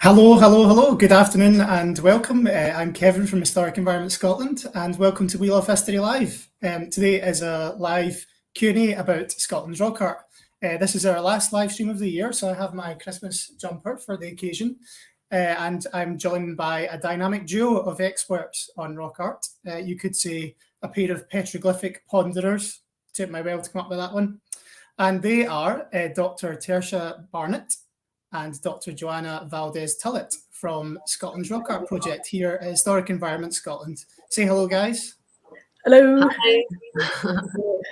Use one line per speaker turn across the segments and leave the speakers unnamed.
Hello. Good afternoon and welcome. I'm Kevin from Historic Environment Scotland, and welcome to We Love History Live. Today is a live Q&A about Scotland's rock art. This is our last live stream of the year, so I have my Christmas jumper for the occasion, and I'm joined by a dynamic duo of experts on rock art. You could say a pair of petroglyphic ponderers. Took my well to come up with that one. And they are Dr. Tertia Barnett and Dr. Joanna Valdez-Tullett from Scotland's Rock Art Project here at Historic Environment Scotland. Say hello, guys.
Hello.
Hi.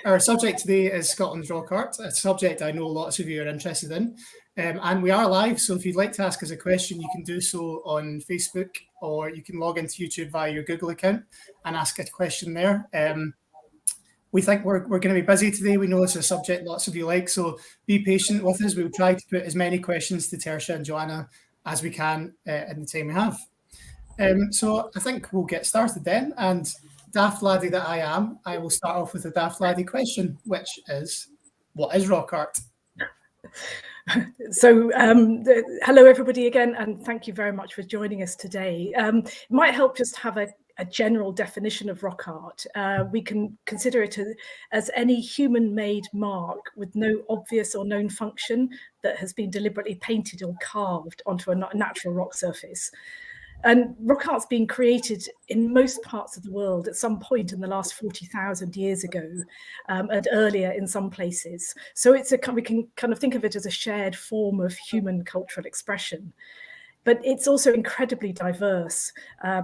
Our subject today is Scotland's Rock Art, a subject I know lots of you are interested in. And we are live, so if you'd like to ask us a question, you can do so on Facebook, or you can log into YouTube via your Google account and ask a question there. We think we're going to be busy today. We know it's a subject lots of you like, so be patient with us. We'll try to put as many questions to Tertia and Joanna as we can in the time we have. So I think we'll get started then. And daft laddie that I am, I will start off with a daft laddie question, which is, what is rock art?
So hello everybody again, and thank you very much for joining us today. It might help just to have a general definition of rock art. We can consider it as any human-made mark with no obvious or known function that has been deliberately painted or carved onto a natural rock surface. And rock art's been created in most parts of the world at some point in the last 40,000 years ago, and earlier in some places. So we can kind of think of it as a shared form of human cultural expression. But it's also incredibly diverse.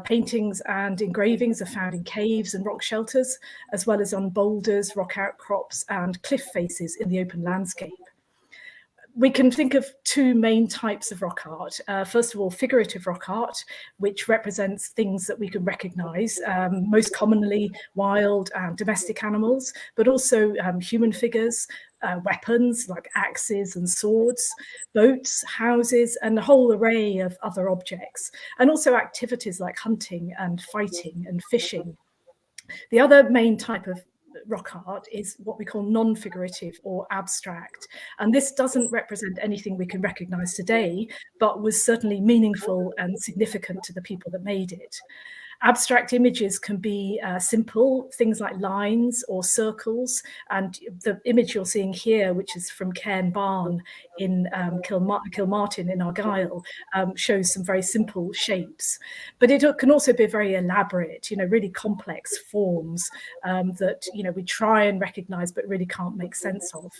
Paintings and engravings are found in caves and rock shelters, as well as on boulders, rock outcrops, and cliff faces in the open landscape. We can think of two main types of rock art. First of all, figurative rock art, which represents things that we can recognize, most commonly wild and domestic animals, but also human figures, weapons like axes and swords, boats, houses, and a whole array of other objects, and also activities like hunting and fighting and fishing. The other main type of rock art is what we call non-figurative or abstract, and this doesn't represent anything we can recognize today, but was certainly meaningful and significant to the people that made it. Abstract images can be simple, things like lines or circles, and the image you're seeing here, which is from Cairn Barn in Kilmartin in Argyll, shows some very simple shapes. But it can also be very elaborate, really complex forms that we try and recognize but really can't make sense of.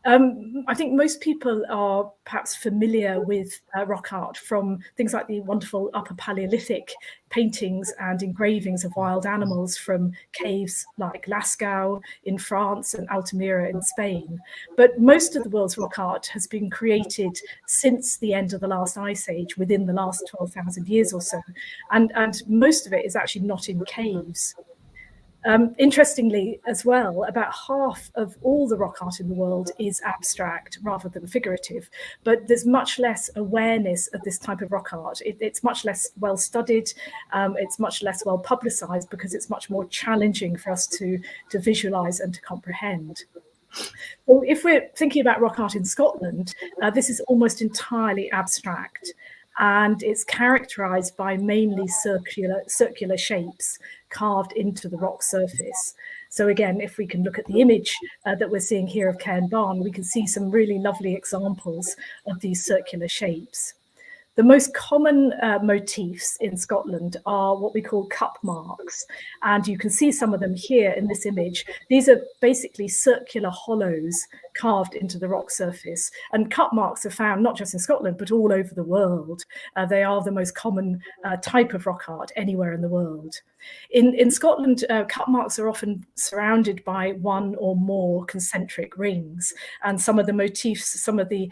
I think most people are perhaps familiar with rock art from things like the wonderful Upper Paleolithic paintings and engravings of wild animals from caves like Lascaux in France and Altamira in Spain. But most of the world's rock art has been created since the end of the last ice age, within the last 12,000 years or so. And most of it is actually not in caves. Interestingly as well, about half of all the rock art in the world is abstract rather than figurative, but there's much less awareness of this type of rock art. It's much less well studied, it's much less well publicized because it's much more challenging for us to visualize and to comprehend. Well, if we're thinking about rock art in Scotland, this is almost entirely abstract. And it's characterized by mainly circular shapes carved into the rock surface. So again, if we can look at the image that we're seeing here of Cairn Barn, we can see some really lovely examples of these circular shapes. The most common motifs in Scotland are what we call cup marks, and you can see some of them here in this image. These are basically circular hollows carved into the rock surface, and cup marks are found not just in Scotland but all over the world. They are the most common type of rock art anywhere in the world. In Scotland, cup marks are often surrounded by one or more concentric rings, and some of the motifs, some of the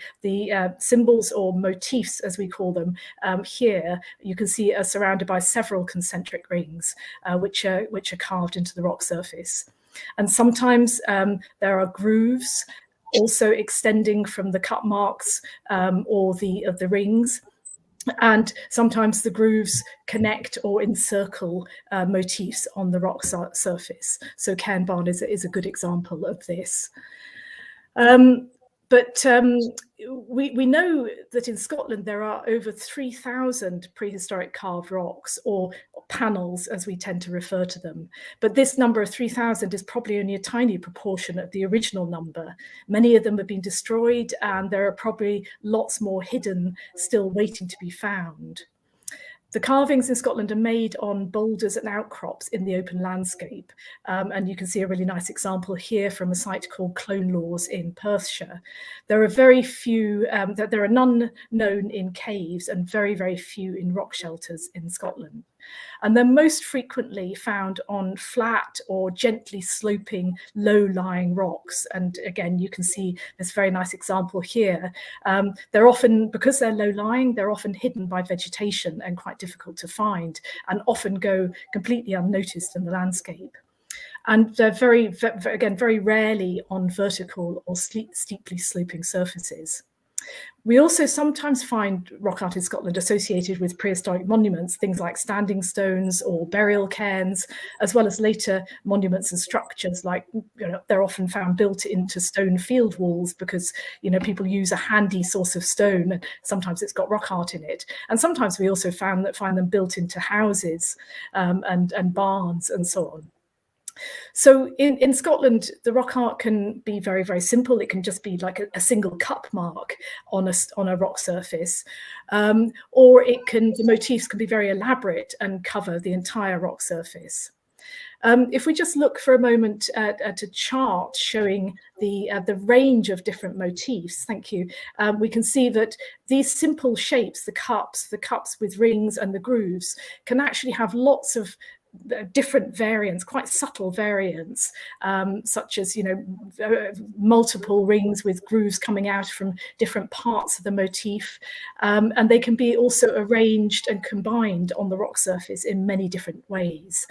symbols or motifs as we call them here, you can see are surrounded by several concentric rings which are carved into the rock surface. And sometimes there are grooves also extending from the cup marks or the rings. And sometimes the grooves connect or encircle motifs on the rock surface. So Cairn Barn is a good example of this. But we know that in Scotland there are over 3,000 prehistoric carved rocks, or panels as we tend to refer to them. But this number of 3,000 is probably only a tiny proportion of the original number. Many of them have been destroyed, and there are probably lots more hidden still waiting to be found. The carvings in Scotland are made on boulders and outcrops in the open landscape. And you can see a really nice example here from a site called Clone Laws in Perthshire. There are very few, there are none known in caves and very, very few in rock shelters in Scotland. And they're most frequently found on flat or gently sloping, low-lying rocks. And again, you can see this very nice example here. They're often, because they're low-lying, they're often hidden by vegetation and quite difficult to find, and often go completely unnoticed in the landscape. And they're very rarely on vertical or steeply sloping surfaces. We also sometimes find rock art in Scotland associated with prehistoric monuments, things like standing stones or burial cairns, as well as later monuments and structures, like, they're often found built into stone field walls because, people use a handy source of stone, and sometimes it's got rock art in it. And sometimes we also find them built into houses and barns and so on. So in Scotland, the rock art can be very, very simple. It can just be like a single cup mark on a rock surface, or the motifs can be very elaborate and cover the entire rock surface. If we just look for a moment at a chart showing the range of different motifs, thank you, we can see that these simple shapes, the cups with rings and the grooves, can actually have lots of different variants, quite subtle variants, such as multiple rings with grooves coming out from different parts of the motif, and they can be also arranged and combined on the rock surface in many different ways.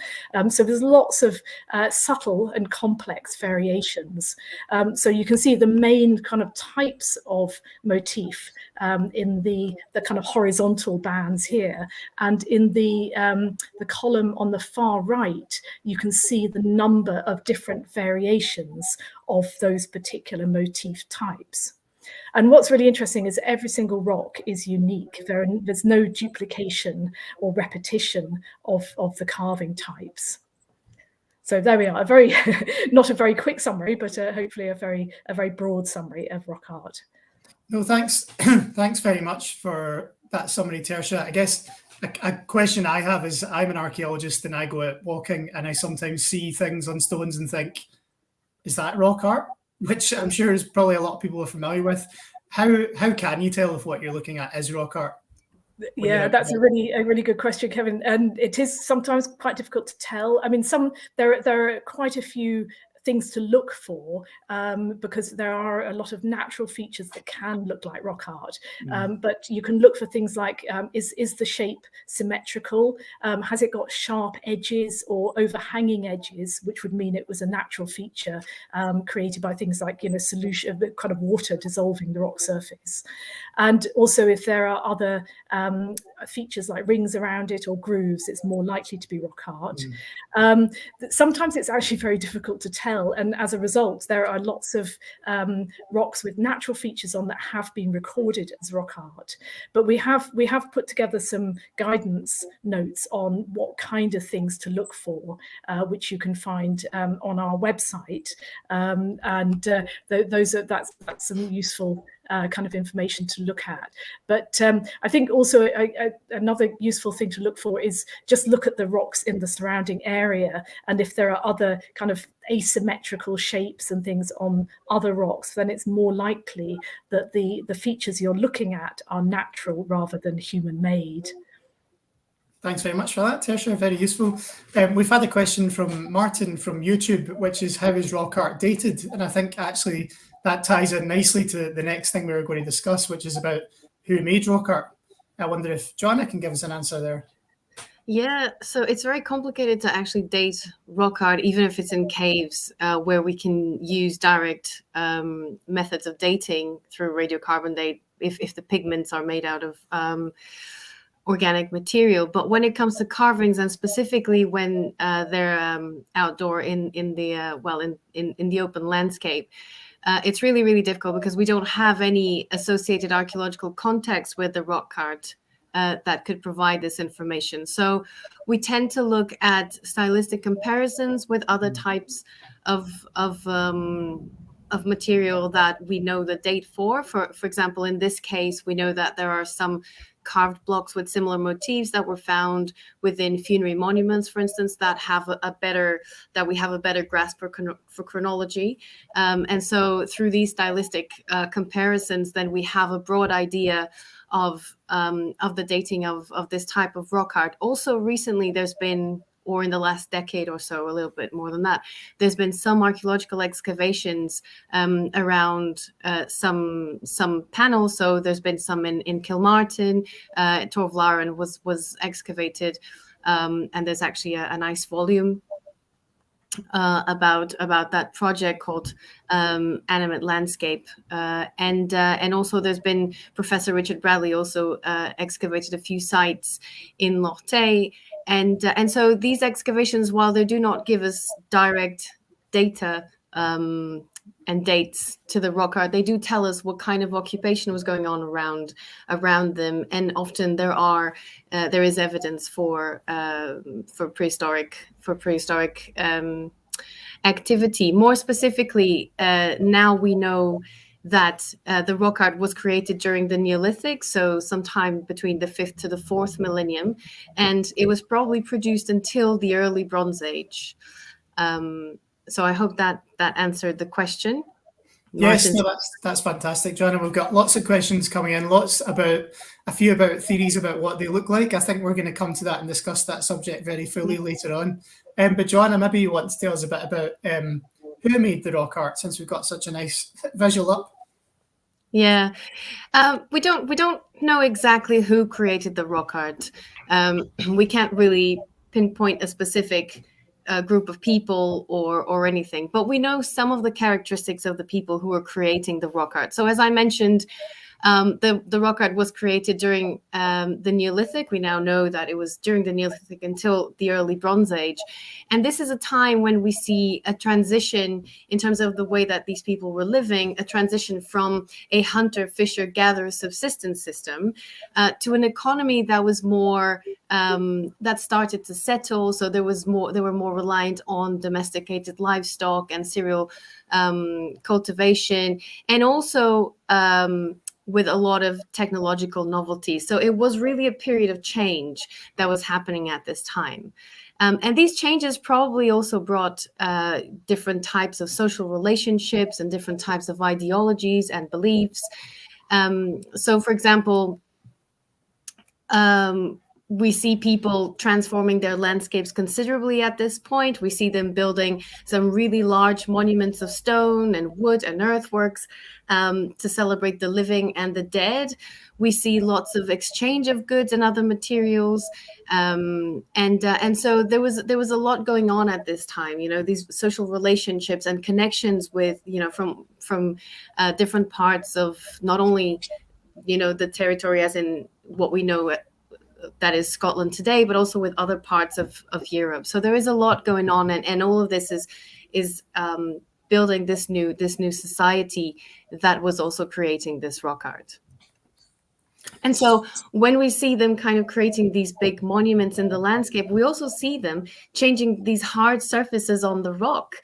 So there's lots of subtle and complex variations. So you can see the main kind of types of motif in the kind of horizontal bands here, and in the column on the far right, you can see the number of different variations of those particular motif types. And what's really interesting is every single rock is unique. There's no duplication or repetition of the carving types. So there we are, not a very quick summary, but hopefully a very broad summary of rock art.
No, thanks. Thanks very much for that summary, Tertia. I guess a question I have is, I'm an archaeologist and I go out walking and I sometimes see things on stones and think, is that rock art? Which I'm sure is probably a lot of people are familiar with. How can you tell if what you're looking at is rock art?
Yeah, that's a really good question, Kevin. And it is sometimes quite difficult to tell. I mean, there are quite a few things to look for, because there are a lot of natural features that can look like rock art. But you can look for things like, is the shape symmetrical? Has it got sharp edges or overhanging edges, which would mean it was a natural feature created by things like, solution, kind of water dissolving the rock surface. And also, if there are other features like rings around it or grooves, it's more likely to be rock art. Sometimes it's actually very difficult to tell. And as a result, there are lots of rocks with natural features on that have been recorded as rock art. But we have put together some guidance notes on what kind of things to look for, which you can find on our website. That's some useful kind of information to look at. But I think also another useful thing to look for is just look at the rocks in the surrounding area, and if there are other kind of asymmetrical shapes and things on other rocks, then it's more likely that the features you're looking at are natural rather than human-made.
Thanks very much for that, Tertia. Very useful. We've had a question from Martin from YouTube, which is, how is rock art dated? And I think actually that ties in nicely to the next thing we were going to discuss, which is about who made rock art. I wonder if Joanna can give us an answer there.
Yeah, so it's very complicated to actually date rock art, even if it's in caves, where we can use direct methods of dating through radiocarbon date if the pigments are made out of organic material. But when it comes to carvings, and specifically when they're outdoor in the open landscape, it's really, really difficult because we don't have any associated archaeological context with the rock art that could provide this information. So we tend to look at stylistic comparisons with other types of material that we know the date for. For example, in this case, we know that there are some carved blocks with similar motifs that were found within funerary monuments, for instance, that have we have a better grasp for chronology. And so through these stylistic comparisons, then we have a broad idea of the dating of this type of rock art. Also, recently there's been, or in the last decade or so, a little bit more than that, there's been some archaeological excavations around some panels. So there's been some in Kilmartin, Torvlaren was excavated, and there's actually a nice volume about that project called Animate Landscape, and also there's been Professor Richard Bradley also excavated a few sites in Loch Tay, and so these excavations, while they do not give us direct data and dates to the rock art, they do tell us what kind of occupation was going on around them, and often there is evidence for prehistoric activity. More specifically, now we know that the rock art was created during the Neolithic, so sometime between the 5th to the 4th millennium, and it was probably produced until the early Bronze Age. So I hope that answered the question.
Yes, no, that's fantastic, Joanna. We've got lots of questions coming in, a few about theories about what they look like. I think we're going to come to that and discuss that subject very fully later on. But Joanna, maybe you want to tell us a bit about who made the rock art, since we've got such a nice visual up.
Yeah, we don't know exactly who created the rock art. We can't really pinpoint a specific group of people or anything, but we know some of the characteristics of the people who were creating the rock art. So as I mentioned, the rock art was created during the Neolithic. We now know that it was during the Neolithic until the early Bronze Age. And this is a time when we see a transition in terms of the way that these people were living, a transition from a hunter, fisher, gatherer subsistence system to an economy that was more, that started to settle. So they were more reliant on domesticated livestock and cereal cultivation, and also with a lot of technological novelty. So it was really a period of change that was happening at this time. And these changes probably also brought different types of social relationships and different types of ideologies and beliefs. So, for example, we see people transforming their landscapes considerably at this point. We see them building some really large monuments of stone and wood and earthworks to celebrate the living and the dead. We see lots of exchange of goods and other materials, and so there was a lot going on at this time. You know, these social relationships and connections with, you know, from different parts of not only, you know, the territory as in what we know that is Scotland today, but also with other parts of Europe. So there is a lot going on, and all of this is building this new society that was also creating this rock art. And so when we see them kind of creating these big monuments in the landscape, we also see them changing these hard surfaces on the rock,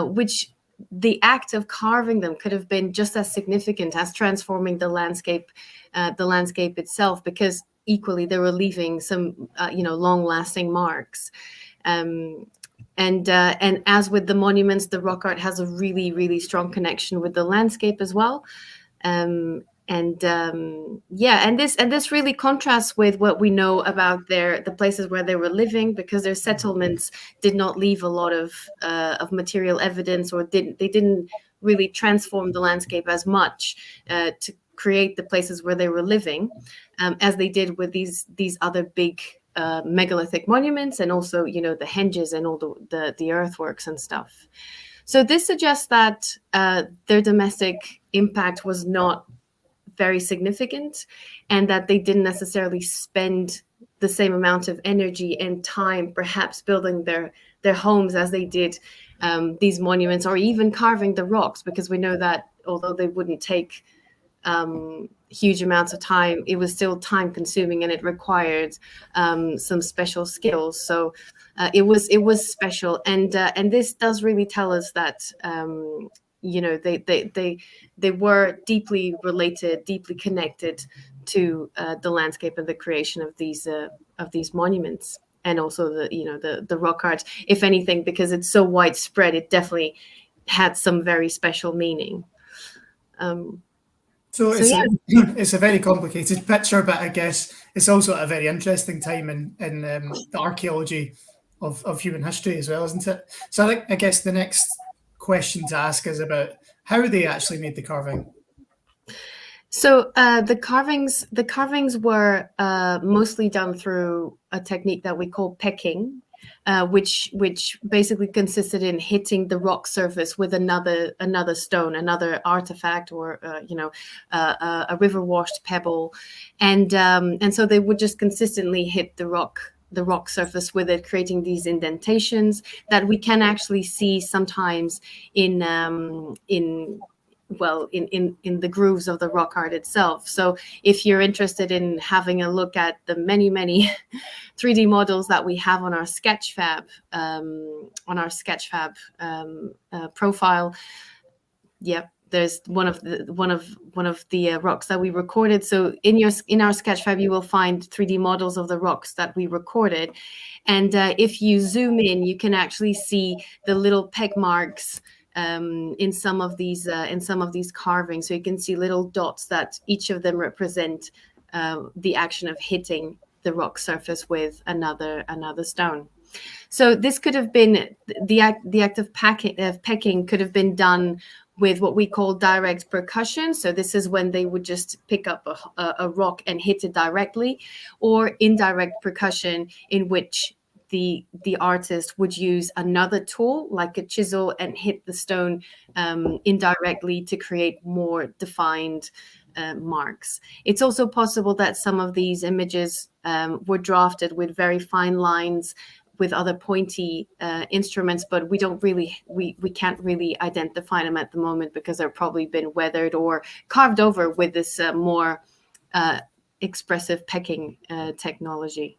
which the act of carving them could have been just as significant as transforming the landscape itself, because equally they were leaving some long-lasting marks. And as with the monuments, the rock art has a really, really strong connection with the landscape as well. And this really contrasts with what we know about the places where they were living, because their settlements did not leave a lot of material evidence, or they didn't really transform the landscape as much to create the places where they were living, as they did with these other big megalithic monuments, and also, you know, the henges and all the earthworks and stuff. So this suggests that their domestic impact was not very significant, and that they didn't necessarily spend the same amount of energy and time perhaps building their homes as they did these monuments, or even carving the rocks, because we know that although they wouldn't take huge amounts of time, it was still time consuming, and it required some special skills. So it was special, and this does really tell us that they were deeply related, deeply connected to the landscape and the creation of these monuments, and also the rock art. If anything, because it's so widespread, it definitely had some very special meaning.
So it's a very complicated picture, but I guess it's also a very interesting time in the archaeology of human history as well, isn't it? So I guess the next question to ask is about how they actually made the carving.
So the carvings were mostly done through a technique that we call pecking, which basically consisted in hitting the rock surface with another stone, another artifact, or a river washed pebble, and so they would just consistently hit the rock surface with it, creating these indentations that we can actually see sometimes in the grooves of the rock art itself. So if you're interested in having a look at the many 3D models that we have on our Sketchfab profile, there's one of the rocks that we recorded. So in our Sketchfab, you will find 3D models of the rocks that we recorded, and if you zoom in, you can actually see the little peg marks in some of these carvings. So you can see little dots that each of them represent the action of hitting the rock surface with another stone. So this could have been the act of pecking could have been done with what we call direct percussion. So this is when they would just pick up a rock and hit it directly, or indirect percussion, in which the artist would use another tool like a chisel and hit the stone indirectly to create more defined marks. It's also possible that some of these images were drafted with very fine lines with other pointy instruments, but we can't really identify them at the moment, because they've probably been weathered or carved over with this more expressive pecking technology.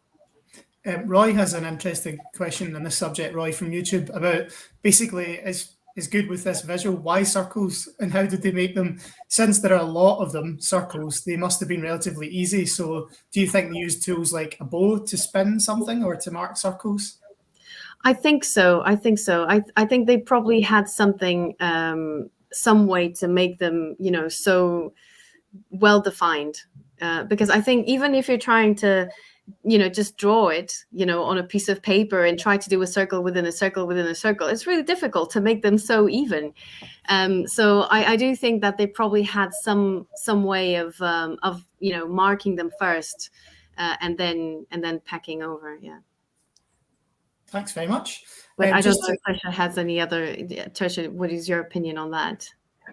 Roy has an interesting question on this subject, Roy, from YouTube, about basically is good with this visual. Why circles, and how did they make them? Since there are a lot of them, circles, they must have been relatively easy. So do you think they used tools like a bow to spin something or to mark circles?
I think so. I think they probably had something, some way to make them, so well defined. Because I think even if you're trying to just draw it, on a piece of paper and try to do a circle within a circle within a circle, it's really difficult to make them so even. So I do think that they probably had some way of marking them first, and then packing over. Yeah.
Thanks very much.
But I don't know if Tertia has any other. Tertia, what is your opinion on that?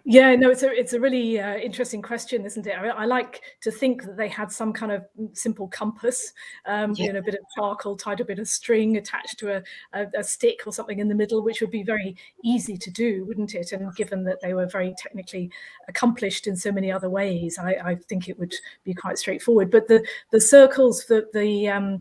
Yeah, no, it's a really interesting question, isn't it? I like to think that they had some kind of simple compass, a bit of charcoal, tied a bit of string attached to a stick or something in the middle, which would be very easy to do, wouldn't it? And given that they were very technically accomplished in so many other ways, I think it would be quite straightforward. But the circles, the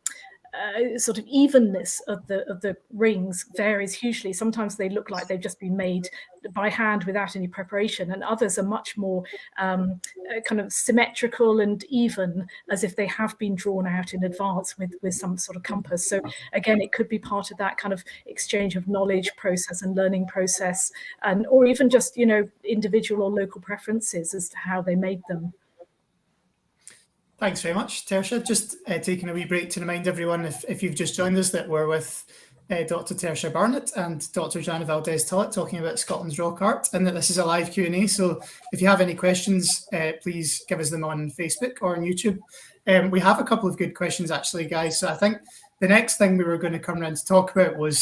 sort of evenness of the rings varies hugely. Sometimes they look like they've just been made by hand without any preparation, and others are much more kind of symmetrical and even, as if they have been drawn out in advance with some sort of compass. So again, it could be part of that kind of exchange of knowledge process and learning process, or even just individual or local preferences as to how they made them.
Thanks very much, Tertia. Just taking a wee break to remind everyone, if you've just joined us, that we're with Dr. Tertia Barnett and Dr. Joanna Valdez-Tullett talking about Scotland's rock art, and that this is a live Q&A. So if you have any questions, please give us them on Facebook or on YouTube. We have a couple of good questions, actually, guys. So I think the next thing we were going to come around to talk about was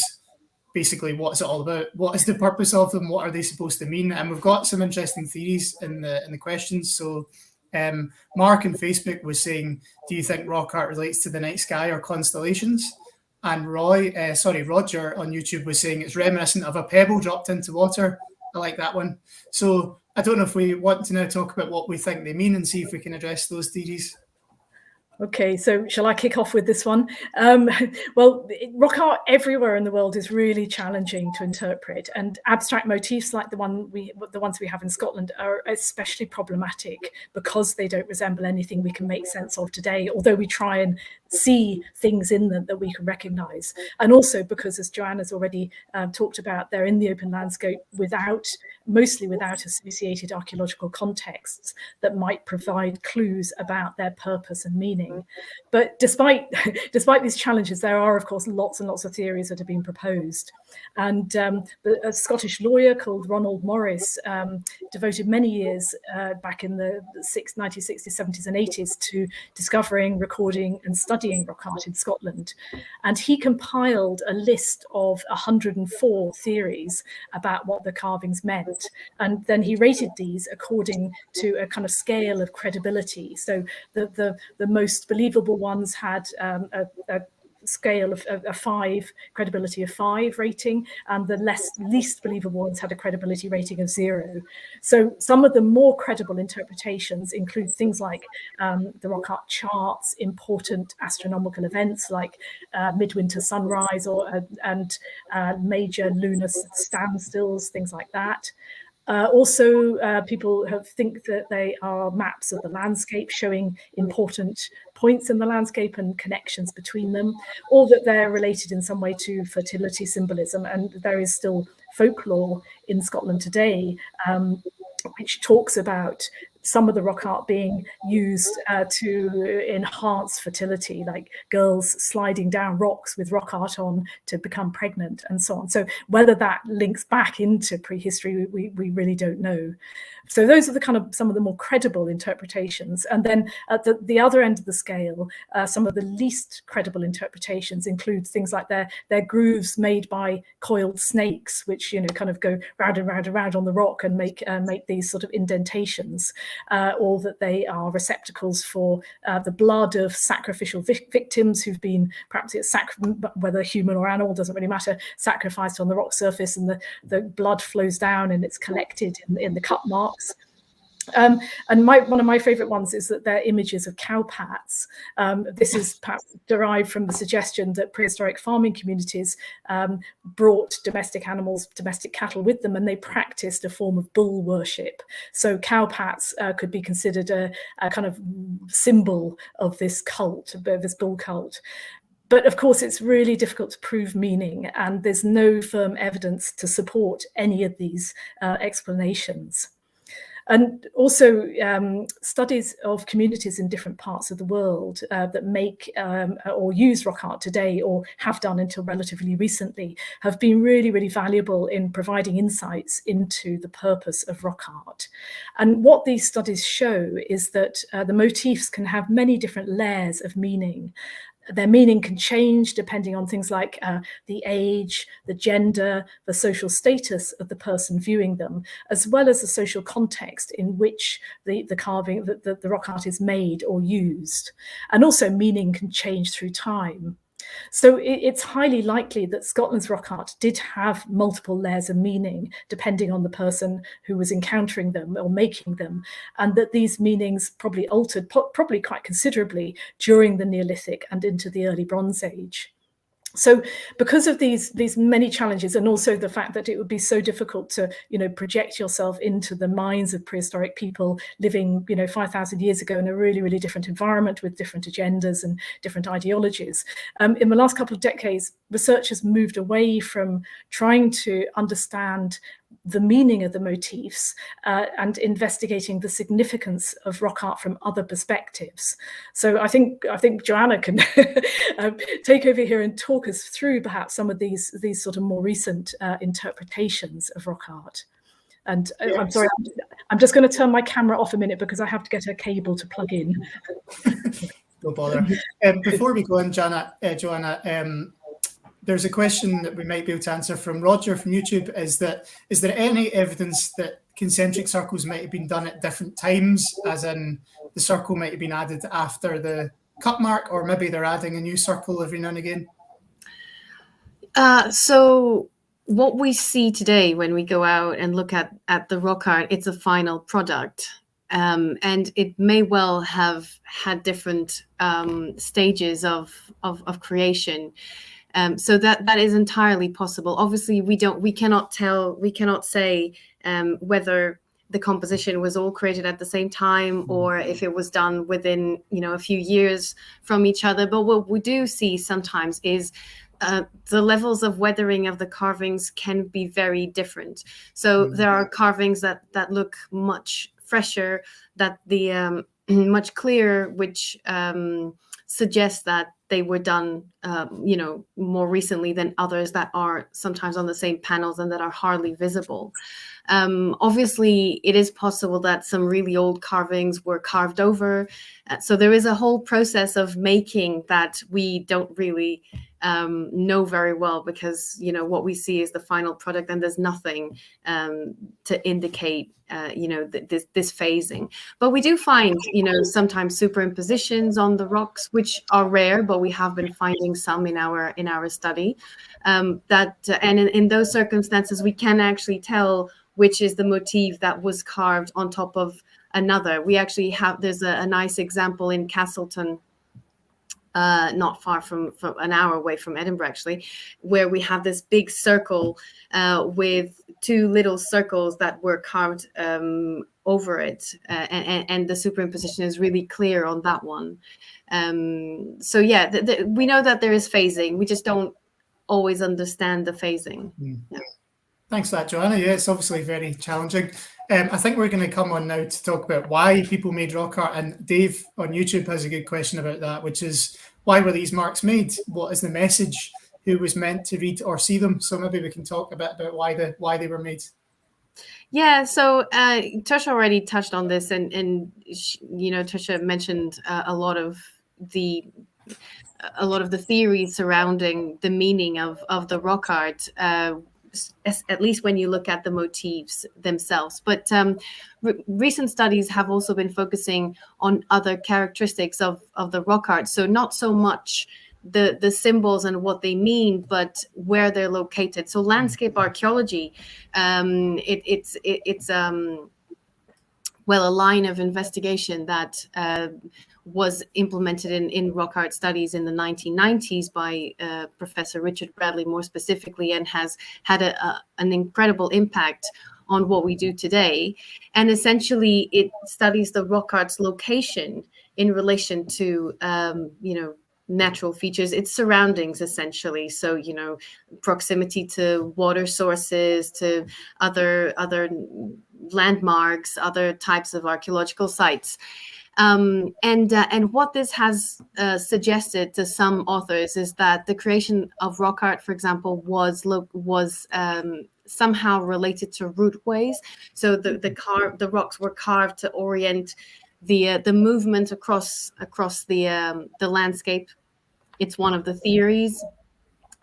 basically what's it all about? What is the purpose of them? What are they supposed to mean? And we've got some interesting theories in the questions. So Mark on Facebook was saying, do you think rock art relates to the night sky or constellations? And Roger on YouTube was saying it's reminiscent of a pebble dropped into water. I like that one. So I don't know if we want to now talk about what we think they mean and see if we can address those theories.
Okay, so shall I kick off with this one? Well, rock art everywhere in the world is really challenging to interpret, and abstract motifs like the ones we have in Scotland are especially problematic because they don't resemble anything we can make sense of today, although we try and see things in them that we can recognise. And also because, as Joanna's already talked about, they're in the open landscape mostly without associated archaeological contexts that might provide clues about their purpose and meaning. But despite these challenges, there are, of course, lots and lots of theories that have been proposed. And a Scottish lawyer called Ronald Morris devoted many years back in the 1960s, 70s and 80s to discovering, recording and studying rock art in Scotland. And he compiled a list of 104 theories about what the carvings meant. And then he rated these according to a kind of scale of credibility. So the most believable ones had a scale of a 5, credibility of 5 rating, and the least believable ones had a credibility rating of 0. So some of the more credible interpretations include things like the rock art charts, important astronomical events like midwinter sunrise and major lunar standstills, things like that. Also, people think that they are maps of the landscape showing important points in the landscape and connections between them, or that they're related in some way to fertility symbolism. And there is still folklore in Scotland today which talks about some of the rock art being used to enhance fertility, like girls sliding down rocks with rock art on to become pregnant and so on. So whether that links back into prehistory, we really don't know. So those are the kind of some of the more credible interpretations. And then at the other end of the scale, some of the least credible interpretations include things like they're grooves made by coiled snakes, which kind of go round and round and round on the rock and make these sort of indentations. Or that they are receptacles for the blood of sacrificial victims who've been, perhaps whether human or animal, doesn't really matter, sacrificed on the rock surface, and the blood flows down and it's collected in the cut marks. And one of my favourite ones is that they're images of cowpats. This is perhaps derived from the suggestion that prehistoric farming communities brought domestic animals, domestic cattle with them, and they practiced a form of bull worship. So cowpats could be considered a kind of symbol of this cult, this bull cult. But of course, it's really difficult to prove meaning, and there's no firm evidence to support any of these explanations. And also studies of communities in different parts of the world that make or use rock art today, or have done until relatively recently, have been really, really valuable in providing insights into the purpose of rock art. And what these studies show is that the motifs can have many different layers of meaning. Their meaning can change depending on things like the age, the gender, the social status of the person viewing them, as well as the social context in which the carving, the rock art is made or used. And also meaning can change through time. So it's highly likely that Scotland's rock art did have multiple layers of meaning, depending on the person who was encountering them or making them, and that these meanings probably altered, probably quite considerably, during the Neolithic and into the early Bronze Age. So because of these many challenges, and also the fact that it would be so difficult to project yourself into the minds of prehistoric people living 5,000 years ago in a really, really different environment with different agendas and different ideologies, in the last couple of decades, researchers moved away from trying to understand the meaning of the motifs and investigating the significance of rock art from other perspectives. So I think Joanna can take over here and talk us through perhaps some of these sort of more recent interpretations of rock art. And I'm sorry, I'm just going to turn my camera off a minute because I have to get a cable to plug in.
No bother. Before we go on, Joanna, there's a question that we might be able to answer from Roger from YouTube. Is there any evidence that concentric circles might have been done at different times, as in the circle might have been added after the cut mark, or maybe they're adding a new circle every now and again?
So what we see today when we go out and look at the rock art, it's a final product. And it may well have had different stages of creation. So that is entirely possible. Obviously, we cannot say whether the composition was all created at the same time or if it was done within a few years from each other. But what we do see sometimes is the levels of weathering of the carvings can be very different. So there are carvings that look much fresher, that the much clearer, which suggests that they were done more recently than others that are sometimes on the same panels and that are hardly visible. Obviously, it is possible that some really old carvings were carved over. So there is a whole process of making that we don't really know very well, because what we see is the final product, and there's nothing to indicate this phasing. But we do find sometimes superimpositions on the rocks, which are rare, but we have been finding some in our study. And in those circumstances, we can actually tell which is the motif that was carved on top of another. We actually have, there's a nice example in Castleton, not far from an hour away from Edinburgh, actually, where we have this big circle with two little circles that were carved over it, and the superimposition is really clear on that one. So yeah, we know that there is phasing. We just don't always understand the phasing. Yeah.
Thanks for that, Joanna. Yeah, it's obviously very challenging. I think we're going to come on now to talk about why people made rock art. And Dave on YouTube has a good question about that, which is, why were these marks made? What is the message? Who was meant to read or see them? So maybe we can talk a bit about why they were made.
Yeah, so Tusha already touched on this, and Tusha mentioned a lot of the theories surrounding the meaning of the rock art. At least when you look at the motifs themselves. But recent studies have also been focusing on other characteristics of the rock art. So not so much the symbols and what they mean, but where they're located. So landscape archaeology, it's a line of investigation that was implemented in rock art studies in the 1990s by Professor Richard Bradley, more specifically, and has had an incredible impact on what we do today. And essentially, it studies the rock art's location in relation to, natural features, its surroundings, essentially. So, proximity to water sources, to other landmarks, other types of archaeological sites. And what this has suggested to some authors is that the creation of rock art, for example, was somehow related to rootways. So the rocks were carved to orient the movement across the landscape. It's one of the theories.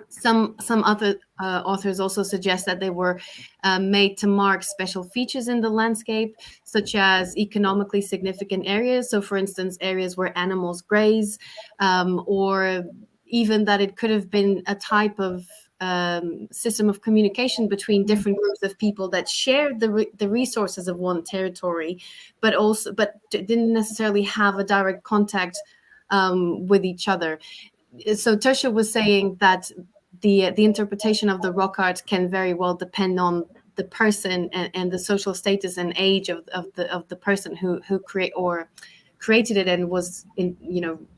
Some other authors also suggest that they were made to mark special features in the landscape, such as economically significant areas. So, for instance, areas where animals graze, or even that it could have been a type of system of communication between different groups of people that shared the resources of one territory, but didn't necessarily have a direct contact with each other. So Tusha was saying that the interpretation of the rock art can very well depend on the person and the social status and age of the person who created it and was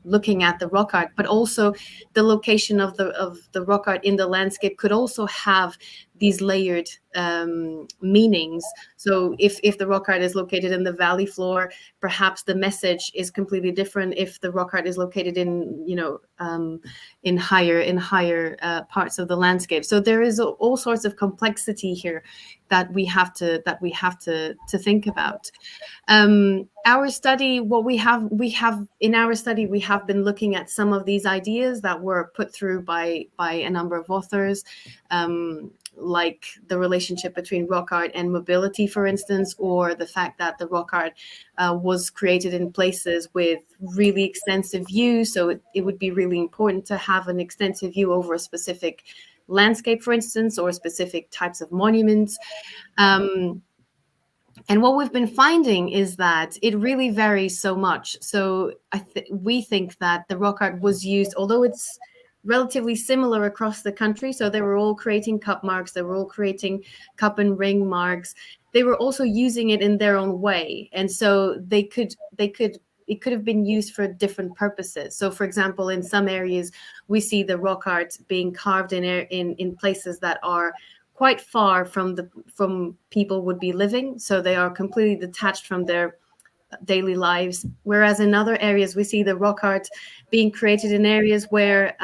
looking at the rock art. But also the location of the rock art in the landscape could also have these layered meanings. So if the rock art is located in the valley floor, perhaps the message is completely different if the rock art is located in higher parts of the landscape. So there is all sorts of complexity here that we have to think about. Our study, we have been looking at some of these ideas that were put through by a number of authors, like the relationship between rock art and mobility, for instance, or the fact that the rock art was created in places with really extensive views. So it would be really important to have an extensive view over a specific landscape, for instance, or specific types of monuments. And what we've been finding is that it really varies so much. So we think that the rock art was used, although it's relatively similar across the country. So they were all creating cup marks, they were all creating cup and ring marks. They were also using it in their own way. And so it could have been used for different purposes. So for example, in some areas, we see the rock art being carved in places that are quite far from people would be living. So they are completely detached from their daily lives. Whereas in other areas, we see the rock art being created in areas where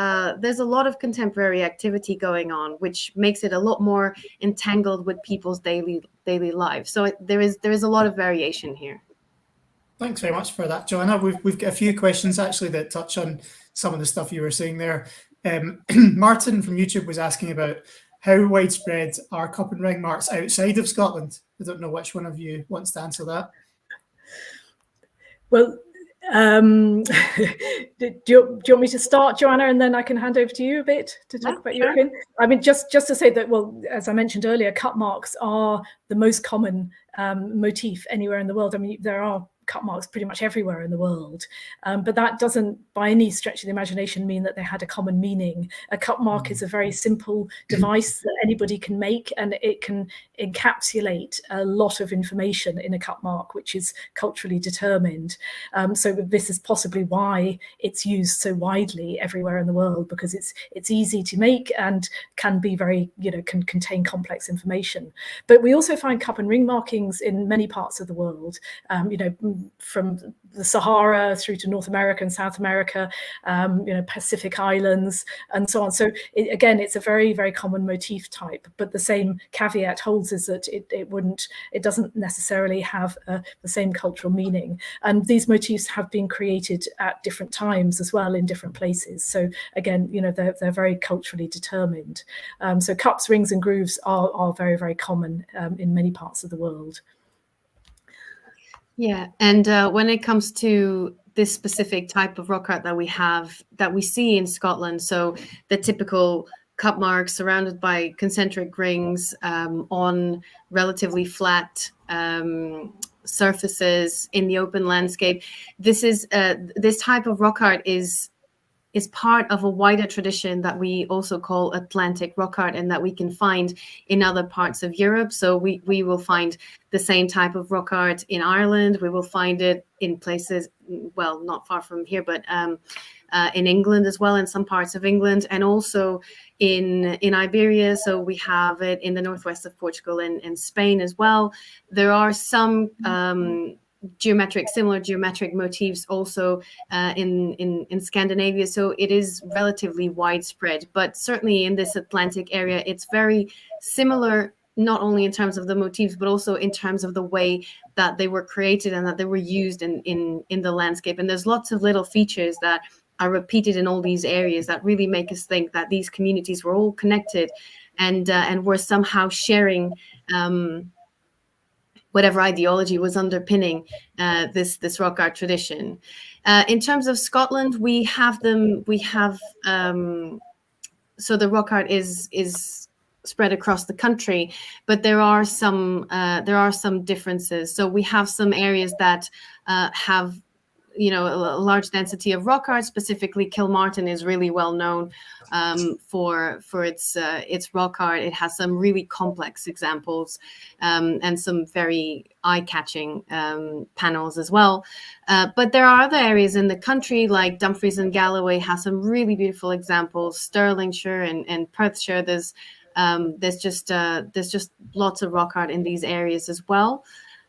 there's a lot of contemporary activity going on, which makes it a lot more entangled with people's daily lives. So there is a lot of variation here.
Thanks very much for that, Joanna. We've got a few questions actually that touch on some of the stuff you were saying there. Martin from YouTube was asking about how widespread are cup and ring marks outside of Scotland. I don't know which one of you wants to answer that.
Well, do you want me to start, Joanna, and then I can hand over to you a bit to talk about your opinion? I mean, just to say that, well, as I mentioned earlier, cup marks are the most common motif anywhere in the world. I mean, there are cup marks pretty much everywhere in the world, but that doesn't by any stretch of the imagination mean that they had a common meaning. A cup mark is a very simple device that anybody can make, and it can encapsulate a lot of information in a cup mark, which is culturally determined. So this is possibly why it's used so widely everywhere in the world, because it's easy to make and can be very, can contain complex information. But we also find cup and ring markings in many parts of the world, from the Sahara through to North America and South America, Pacific Islands and so on. So again, it's a very, very common motif type, but the same caveat holds is that it doesn't necessarily have the same cultural meaning. And these motifs have been created at different times as well in different places. So again, they're very culturally determined. So cups, rings and grooves are very, very common in many parts of the world.
Yeah, and when it comes to this specific type of rock art that we see in Scotland, so the typical cup marks surrounded by concentric rings on relatively flat surfaces in the open landscape, this type of rock art is part of a wider tradition that we also call Atlantic rock art, and that we can find in other parts of Europe. So we will find the same type of rock art in Ireland. We will find it in places, well, not far from here, but in England as well, in some parts of England, and also in Iberia. So we have it in the northwest of Portugal and Spain as well. There are some similar geometric motifs also in Scandinavia. So it is relatively widespread, but certainly in this Atlantic area, it's very similar, not only in terms of the motifs, but also in terms of the way that they were created and that they were used in the landscape. And there's lots of little features that are repeated in all these areas that really make us think that these communities were all connected and were somehow sharing whatever ideology was underpinning this rock art tradition. In terms of Scotland, we have so the rock art is spread across the country, but there are some differences. So we have some areas that have a large density of rock art. Specifically, Kilmartin is really well known for its rock art. It has some really complex examples and some very eye-catching panels as well. But there are other areas in the country, like Dumfries and Galloway, has some really beautiful examples. Stirlingshire and Perthshire, there's just lots of rock art in these areas as well.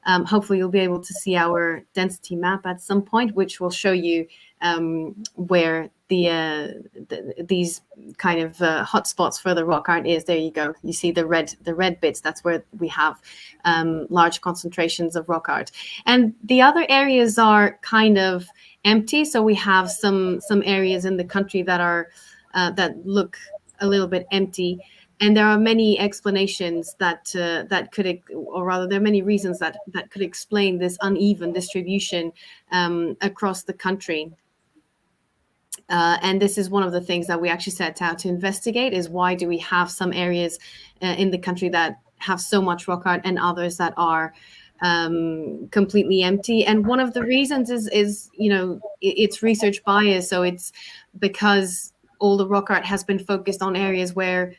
Hopefully you'll be able to see our density map at some point, which will show you where these kind of hotspots for the rock art is. There you go. You see the red bits. That's where we have large concentrations of rock art. And the other areas are kind of empty. So we have some areas in the country that are that look a little bit empty. And there are many explanations that could, or rather, there are many reasons that could explain this uneven distribution across the country. And this is one of the things that we actually set out to investigate, is why do we have some areas in the country that have so much rock art and others that are completely empty. And one of the reasons is it's research bias. So it's because all the rock art has been focused on areas where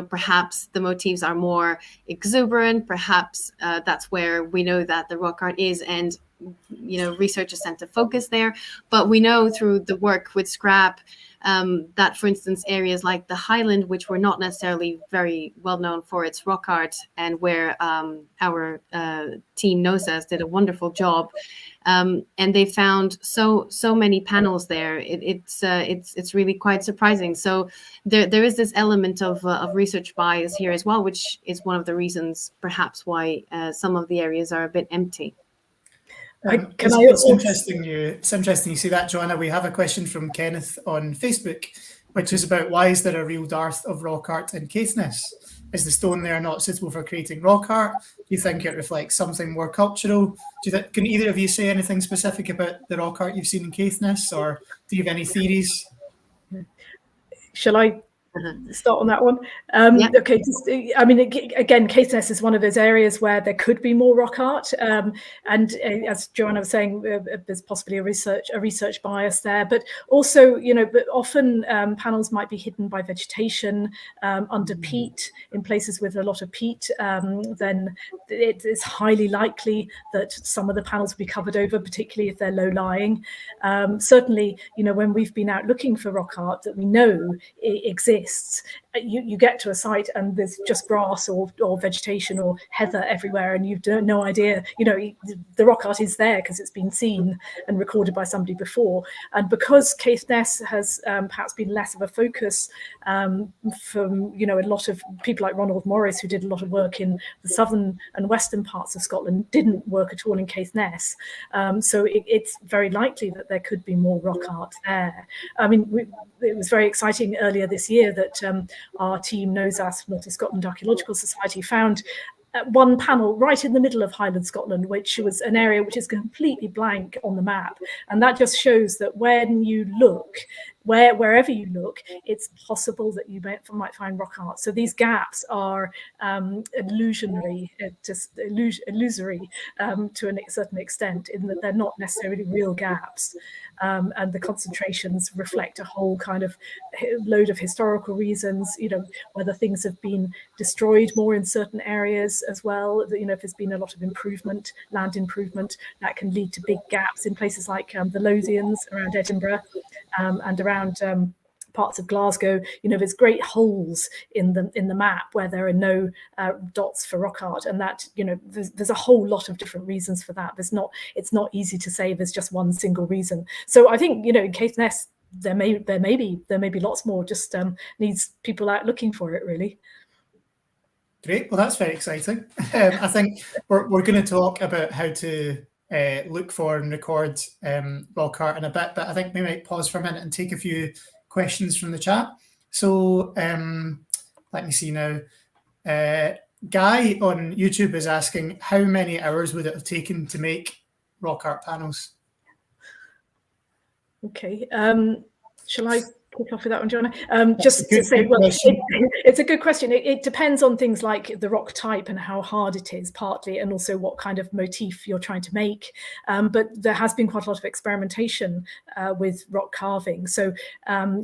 perhaps the motifs are more exuberant, perhaps that's where we know that the rock art is, and researchers tend to focus there. But we know through the work with scrap that, for instance, areas like the Highland, which were not necessarily very well known for its rock art, and where our team NOSAS did a wonderful job, and they found so many panels there. It's really quite surprising. So there is this element of research bias here as well, which is one of the reasons perhaps why some of the areas are a bit empty.
It's interesting you say that, Joanna. We have a question from Kenneth on Facebook, which is about why is there a real dearth of rock art in Caithness? Is the stone there not suitable for creating rock art? Do you think it reflects something more cultural? Can either of you say anything specific about the rock art you've seen in Caithness, or do you have any theories?
Shall I start on that one? Okay, again, Caithness is one of those areas where there could be more rock art, and as Joanna was saying, there's possibly a research bias there, but also but often panels might be hidden by vegetation under peat. In places with a lot of peat, then it is highly likely that some of the panels will be covered over, particularly if they're low lying. Certainly, when we've been out looking for rock art that we know it exists, you get to a site and there's just grass or vegetation or heather everywhere, and you've no idea. The rock art is there because it's been seen and recorded by somebody before. And because Caithness has perhaps been less of a focus from a lot of people like Ronald Morris, who did a lot of work in the southern and western parts of Scotland, didn't work at all in Caithness. So it's very likely that there could be more rock art there. It was very exciting earlier this year that our team, NOSAS, North East Scotland Archaeological Society, found one panel right in the middle of Highland Scotland, which was an area which is completely blank on the map. And that just shows that when you look, wherever you look, it's possible that you might find rock art. So these gaps are illusory to a certain extent, in that they're not necessarily real gaps. And the concentrations reflect a whole kind of load of historical reasons, whether things have been destroyed more in certain areas as well. If there's been a lot of land improvement, that can lead to big gaps in places like the Lothians around Edinburgh and around parts of Glasgow. There's great holes in the map where there are no dots for rock art, and that there's a whole lot of different reasons for that. It's not easy to say there's just one single reason. So I think in Caithness there may be lots more. Just needs people out looking for it, really.
Great. Well, that's very exciting. I think we're going to talk about how to look for and record rock art in a bit, but I think we might pause for a minute and take a few questions from the chat. So let me see now. Guy on YouTube is asking, how many hours would it have taken to make rock art panels? Okay. Shall I kick off with that one, Joanna? Just to say, well, it's a good question. It depends on things like the rock type and how hard it is, partly, and also what kind of motif you're trying to make. But there has been quite a lot of experimentation with rock carving. So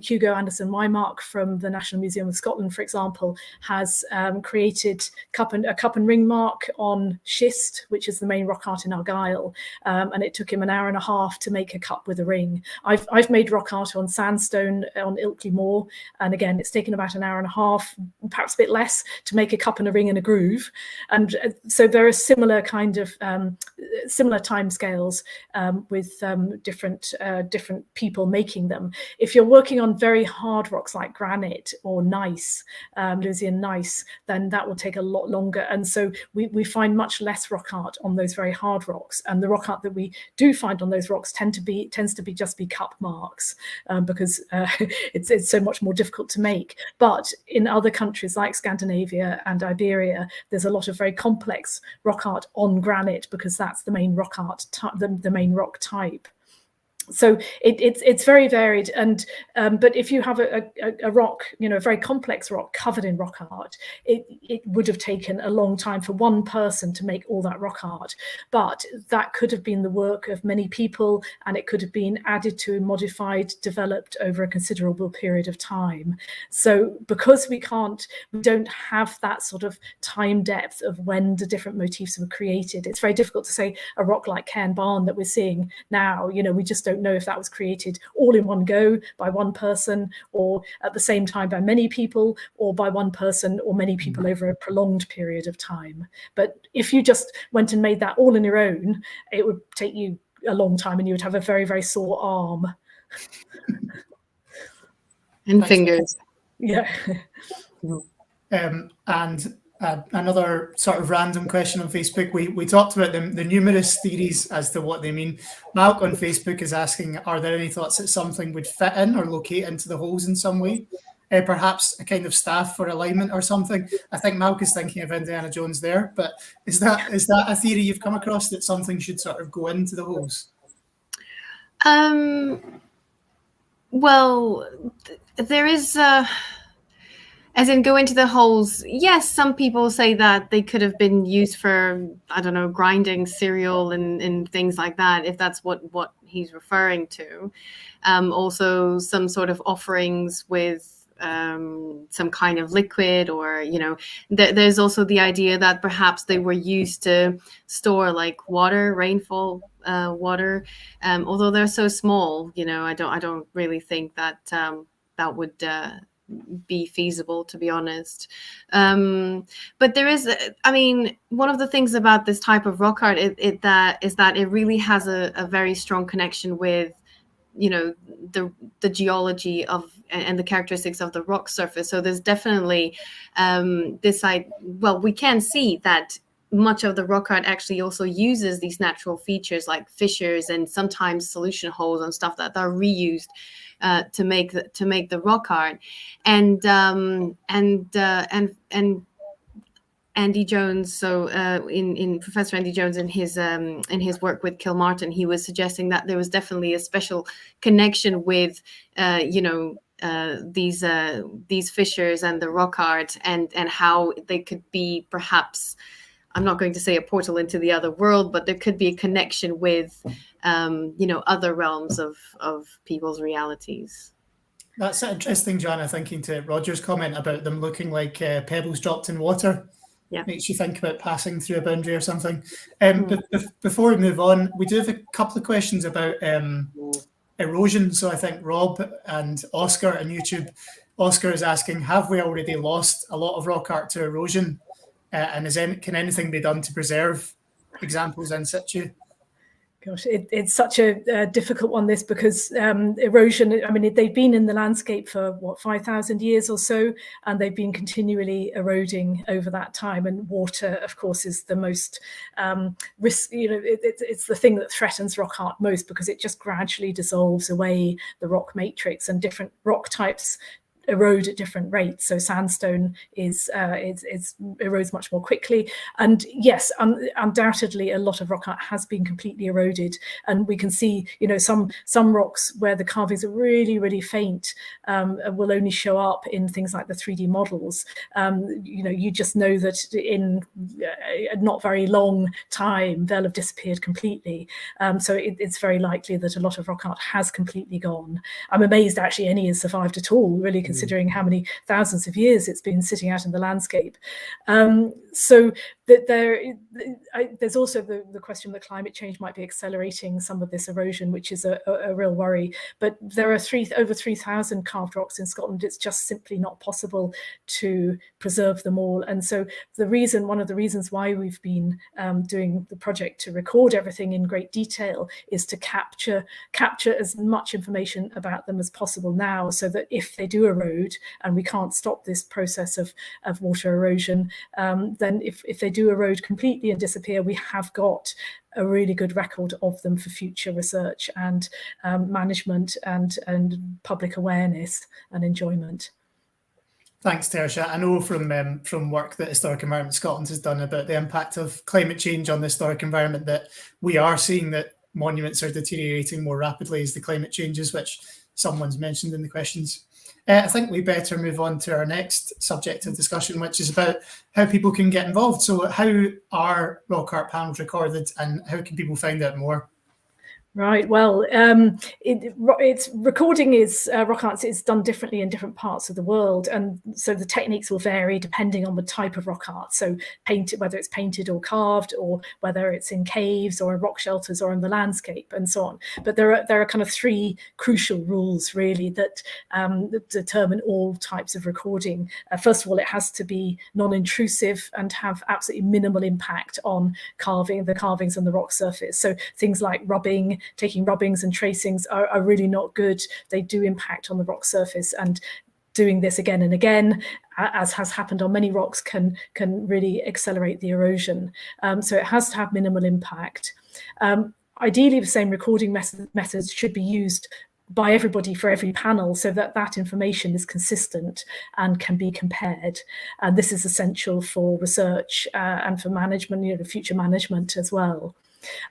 Hugo Anderson Wymark from the National Museum of Scotland, for example, has created a cup and ring mark on schist, which is the main rock art in Argyll, and it took him an hour and a half to make a cup with a ring. I've made rock art on sandstone on Ilkley Moor, and again it's taken about an hour and a half, perhaps a bit less, to make a cup and a ring and a groove. And so there are similar kind of similar timescales with different people making them. If you're working on very hard rocks like granite or gneiss, Louisian gneiss, then that will take a lot longer, and so we find much less rock art on those very hard rocks, and the rock art that we do find on those rocks tends to be just cup marks, because it's so much more difficult to make. But in other countries like Scandinavia and Iberia, there's a lot of very complex rock art on granite, because that's the main rock art, the main rock type.
So it's very varied, and but if you have a rock, a very complex rock covered in rock art, it would have taken a long time for one person to make all that rock art. But that could have been the work of many people, and it could have been added to, modified, developed over a considerable period of time. So because we don't have that sort of time depth of when the different motifs were created, it's very difficult to say a rock like Cairn Barn that we're seeing now, we just don't know if that was created all in one go by one person, or at the same time by many people, or by one person or many people over a prolonged period of time. But if you just went and made that all on your own, it would take you a long time, and you would have a very, very sore arm.
And fingers.
Yeah.
And another sort of random question on Facebook. We talked about the numerous theories as to what they mean. Malk on Facebook is asking, are there any thoughts that something would fit in or locate into the holes in some way? Perhaps a kind of staff for alignment or something. I think Malk is thinking of Indiana Jones there, but is that a theory you've come across, that something should sort of go into the holes?
Well, there is... As in go into the holes, yes, some people say that they could have been used for, I don't know, grinding cereal and things like that, if that's what he's referring to. Also, some sort of offerings with some kind of liquid, or, there's also the idea that perhaps they were used to store like water, rainfall water. Although they're so small, I don't really think that that would... be feasible, to be honest. But there is, one of the things about this type of rock art is that it really has a very strong connection with, the geology of and the characteristics of the rock surface. So there's definitely we can see that much of the rock art actually also uses these natural features like fissures and sometimes solution holes and stuff that are reused to make the rock art. And Andy Jones, so in Professor Andy Jones, in his work with Kilmartin, he was suggesting that there was definitely a special connection with these fissures and the rock art, and how they could be, perhaps, I'm not going to say a portal into the other world, but there could be a connection with, other realms of people's realities.
That's interesting, Joanna, thinking to Roger's comment about them looking like pebbles dropped in water.
Yeah.
Makes you think about passing through a boundary or something. But before we move on, we do have a couple of questions about erosion. So I think Rob and Oscar on YouTube, Oscar is asking, have we already lost a lot of rock art to erosion? And can anything be done to preserve examples in situ?
Gosh, it's such a difficult one, this, because erosion, they've been in the landscape for 5,000 years or so, and they've been continually eroding over that time. And water, of course, is the most risk. It's the thing that threatens rock art most, because it just gradually dissolves away the rock matrix, and different rock types erode at different rates. So sandstone erodes much more quickly, and yes, undoubtedly a lot of rock art has been completely eroded, and we can see some rocks where the carvings are really, really faint, will only show up in things like the 3D models. You just know that in a not very long time they'll have disappeared completely. So it's very likely that a lot of rock art has completely gone. I'm amazed actually any has survived at all, really, considering how many thousands of years it's been sitting out in the landscape. So that there's also the question that climate change might be accelerating some of this erosion, which is a real worry. But there are over 3,000 carved rocks in Scotland. It's just simply not possible to preserve them all. And so one of the reasons why we've been doing the project to record everything in great detail is to capture as much information about them as possible now, so that if they do erode and we can't stop this process of water erosion, then if they do erode completely and disappear, we have got a really good record of them for future research and management and public awareness and enjoyment.
Thanks, Tersha. I know from work that Historic Environment Scotland has done about the impact of climate change on the historic environment that we are seeing that monuments are deteriorating more rapidly as the climate changes, which someone's mentioned in the questions. I think we better move on to our next subject of discussion, which is about how people can get involved. So how are rock art panels recorded and how can people find out more?
Right. Well, it's recording is rock art is done differently in different parts of the world, and so the techniques will vary depending on the type of rock art. So painted, whether it's painted or carved, or whether it's in caves or in rock shelters or in the landscape, and so on. But there are kind of three crucial rules really that determine all types of recording. First of all, it has to be non-intrusive and have absolutely minimal impact on the carvings on the rock surface. So things like taking rubbings and tracings are really not good. They do impact on the rock surface, and doing this again and again, as has happened on many rocks, can really accelerate the erosion. So it has to have minimal impact. Ideally, the same recording methods should be used by everybody for every panel, so that information is consistent and can be compared. And this is essential for research and for management, future management as well.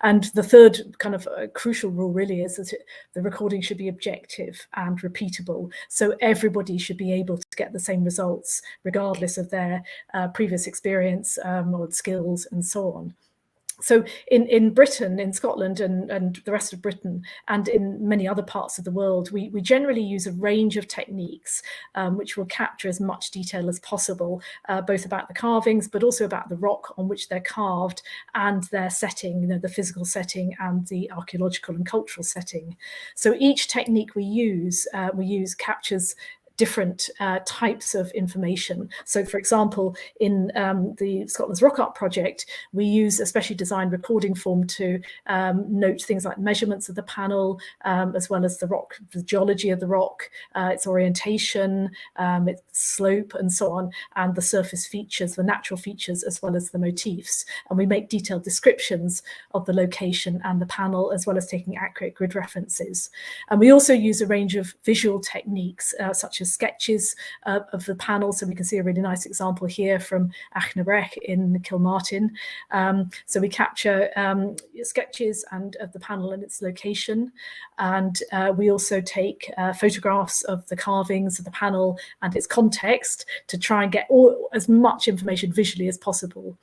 And the third kind of crucial rule really is that the recording should be objective and repeatable. So everybody should be able to get the same results, regardless of their previous experience or skills and so on. So in Britain, in Scotland and the rest of Britain, and in many other parts of the world, we generally use a range of techniques which will capture as much detail as possible, both about the carvings, but also about the rock on which they're carved and their setting, the physical setting and the archaeological and cultural setting. So each technique we use captures different types of information. So, for example, in the Scotland's Rock Art project, we use a specially designed recording form to note things like measurements of the panel, as well as the rock, the geology of the rock, its orientation, its slope, and so on, and the surface features, the natural features, as well as the motifs. And we make detailed descriptions of the location and the panel, as well as taking accurate grid references. And we also use a range of visual techniques, such as sketches of the panel. So we can see a really nice example here from Achnabrech in Kilmartin. So we capture sketches of the panel and its location. And we also take photographs of the carvings of the panel and its context to try and get as much information visually as possible.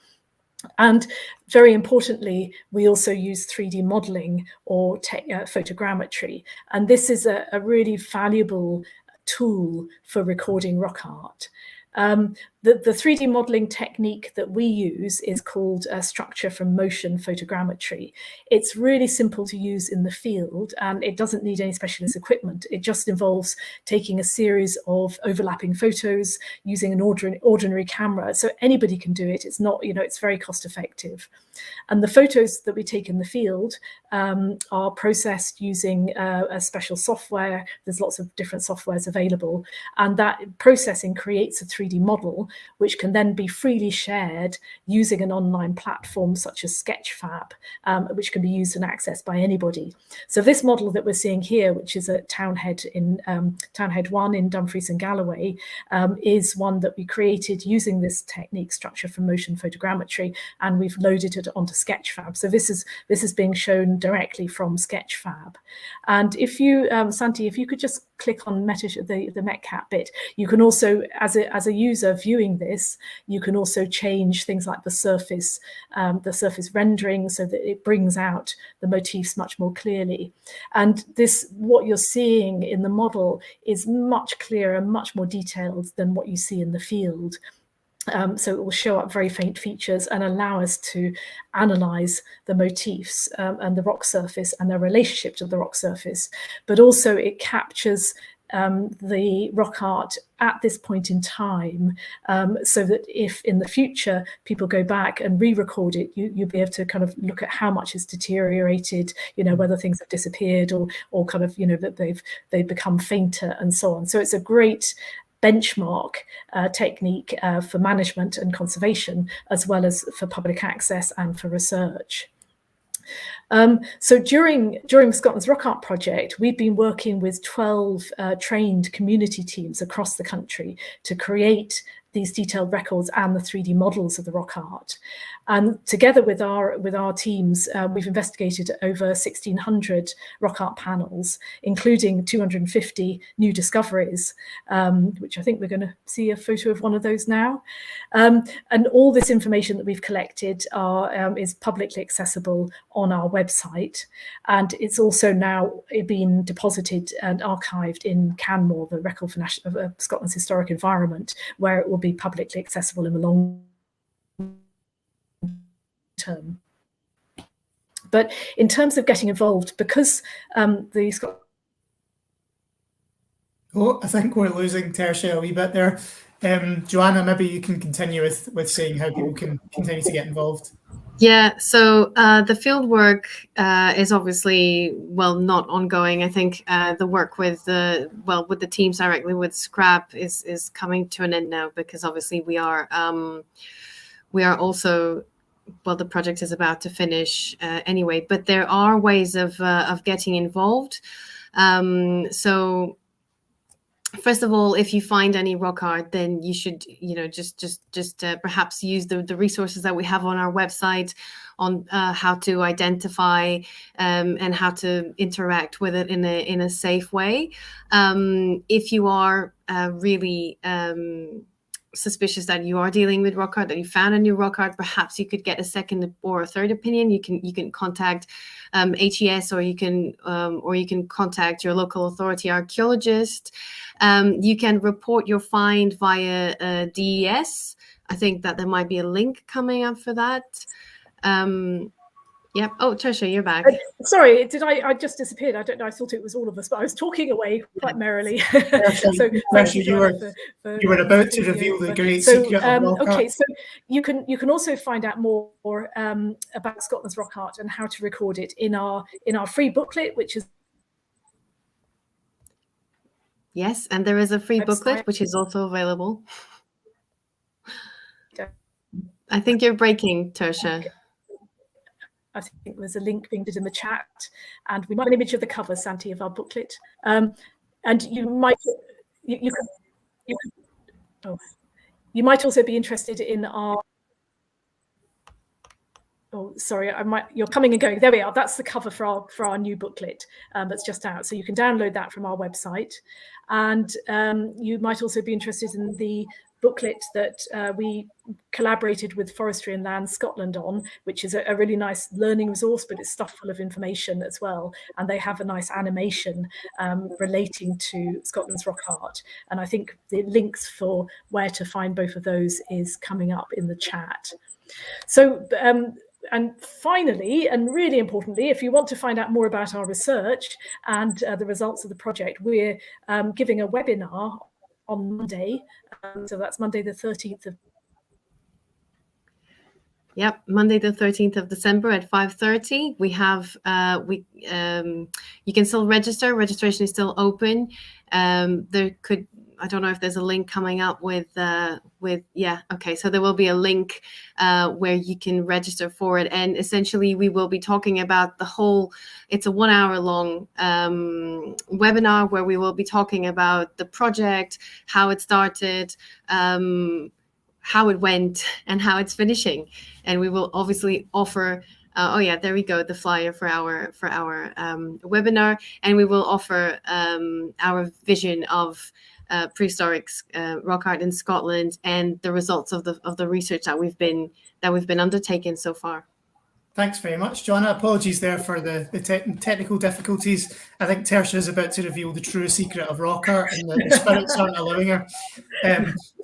And very importantly, we also use 3D modeling or photogrammetry. And this is a really valuable tool for recording rock art. The 3D modeling technique that we use is called structure from motion photogrammetry. It's really simple to use in the field, and it doesn't need any specialist equipment. It just involves taking a series of overlapping photos using an ordinary camera. So anybody can do it. It's not, it's very cost effective. And the photos that we take in the field are processed using a special software. There's lots of different softwares available, and that processing creates a 3D model, which can then be freely shared using an online platform such as Sketchfab, which can be used and accessed by anybody. So this model that we're seeing here, which is at Townhead 1 in Dumfries and Galloway, is one that we created using this technique, structure from motion photogrammetry, and we've loaded it onto Sketchfab. So this is being shown directly from Sketchfab. And if you, Santi, if you could just click on the Metcat bit, you can also, as a user viewing this, you can also change things like the surface rendering so that it brings out the motifs much more clearly. And what you're seeing in the model is much clearer, much more detailed than what you see in the field. So it will show up very faint features and allow us to analyze the motifs and the rock surface and their relationship to the rock surface. But also it captures the rock art at this point in time, so that if in the future people go back and re-record it, you'll be able to kind of look at how much has deteriorated, whether things have disappeared or kind of, that they've become fainter and so on. So it's a great benchmark technique for management and conservation, as well as for public access and for research. So during Scotland's Rock Art project, we've been working with 12 trained community teams across the country to create these detailed records and the 3D models of the rock art. And together with our teams, we've investigated over 1,600 rock art panels, including 250 new discoveries, which I think we're going to see a photo of one of those now. And all this information that we've collected is publicly accessible on our website. And it's also now been deposited and archived in Canmore, the Record for Scotland's Historic Environment, where it will be publicly accessible in the long term. But in terms of getting involved, because the
I think we're losing Tertia a wee bit there. Joanna, maybe you can continue with saying how people can continue to get involved.
Yeah, so the field work is obviously, not ongoing. I think the work with the teams directly with Scrap is coming to an end now, because obviously we are also, the project is about to finish anyway. But there are ways of getting involved. So first of all, if you find any rock art, then you should, just perhaps use the resources that we have on our website on how to identify and how to interact with it in a safe way. If you are really suspicious that you are dealing with rock art, that you found a new rock art, perhaps you could get a second or a third opinion. You can contact HES, or you can contact your local authority archaeologist. You can report your find via DES. I think that there might be a link coming up for that. Yep. Oh, Tertia, you're back.
Sorry, I just disappeared? I don't know. I thought it was all of us, but I was talking away quite merrily.
So you were about to reveal the great secret of rock art.
Okay, so you can also find out more about Scotland's rock art and how to record it in our free booklet, which is.
Yes, and there is a free booklet which is also available. I think you're breaking, Tertia.
Okay. I think there's a link being did in the chat, and we might have an image of the cover, Santi, of our booklet. And you might you might also be interested in our. Oh, sorry, you're coming and going. There we are. That's the cover for our new booklet that's just out. So you can download that from our website, and you might also be interested in the booklet that we collaborated with Forestry and Land Scotland on, which is a really nice learning resource, but it's stuff full of information as well. And they have a nice animation relating to Scotland's rock art. And I think the links for where to find both of those is coming up in the chat. So, and finally, and really importantly, if you want to find out more about our research and the results of the project, we're giving a webinar on Monday. So that's Monday the 13th of.
Yep, Monday the 13th of December at 5:30. We have you can still register. Registration is still open. I don't know if there's a link coming up with okay, so there will be a link where you can register for it, and essentially we will be talking about it's a 1 hour long webinar where we will be talking about the project, how it started, how it went, and how it's finishing. And we will obviously offer there we go, the flyer for our webinar, and we will offer our vision of prehistoric rock art in Scotland and the results of the research that we've been undertaking so far.
Thanks very much, Joanna. Apologies there for the technical difficulties. I think Tertia is about to reveal the true secret of rock art, and the spirits aren't allowing her.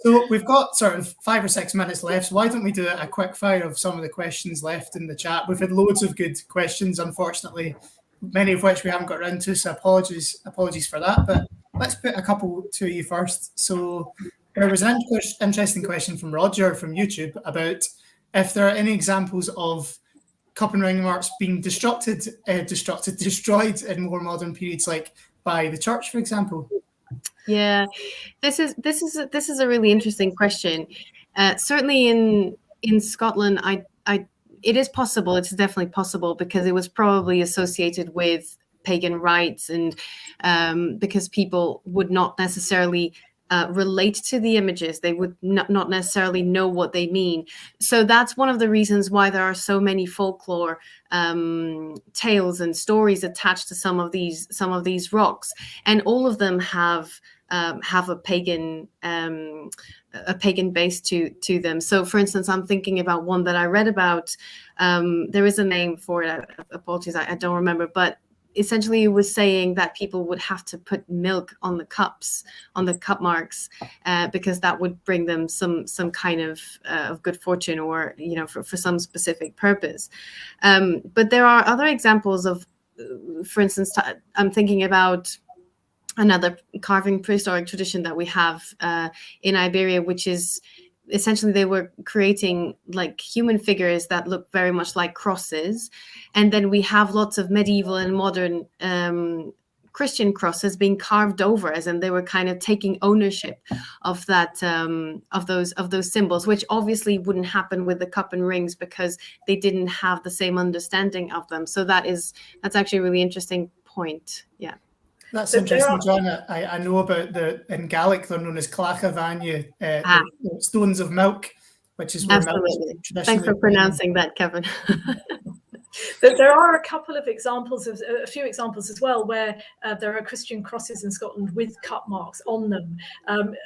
So we've got sort of 5 or 6 minutes left. So why don't we do a quick fire of some of the questions left in the chat? We've had loads of good questions, unfortunately, many of which we haven't got around to. So apologies for that. But let's put a couple to you first. So there was an interesting question from Roger from YouTube about if there are any examples of cup and ring marks being destroyed in more modern periods, like by the church, for example.
Yeah, this is a really interesting question. Certainly in Scotland, it is possible. It's definitely possible because it was probably associated with pagan rites, and because people would not necessarily relate to the images. They would not necessarily know what they mean. So that's one of the reasons why there are so many folklore tales and stories attached to some of these rocks, and all of them have a pagan base to them. So, for instance, I'm thinking about one that I read about. There is a name for it. Apologies, I don't remember, but essentially it was saying that people would have to put milk on the cups, on the cup marks, because that would bring them some kind of good fortune, or for some specific purpose. But there are other examples of, for instance, I'm thinking about another carving prehistoric tradition that we have in Iberia, which is essentially they were creating like human figures that look very much like crosses. And then we have lots of medieval and modern Christian crosses being carved over, as in they were kind of taking ownership of that of those symbols, which obviously wouldn't happen with the cup and rings because they didn't have the same understanding of them. So that's actually a really interesting point. Yeah.
That's interesting, John. I know about in Gaelic they're known as clacha vanyu, the stones of milk, which is where milk is traditionally.
Thanks for pronouncing that, Kevin.
There are a few examples as well, where there are Christian crosses in Scotland with cup marks on them.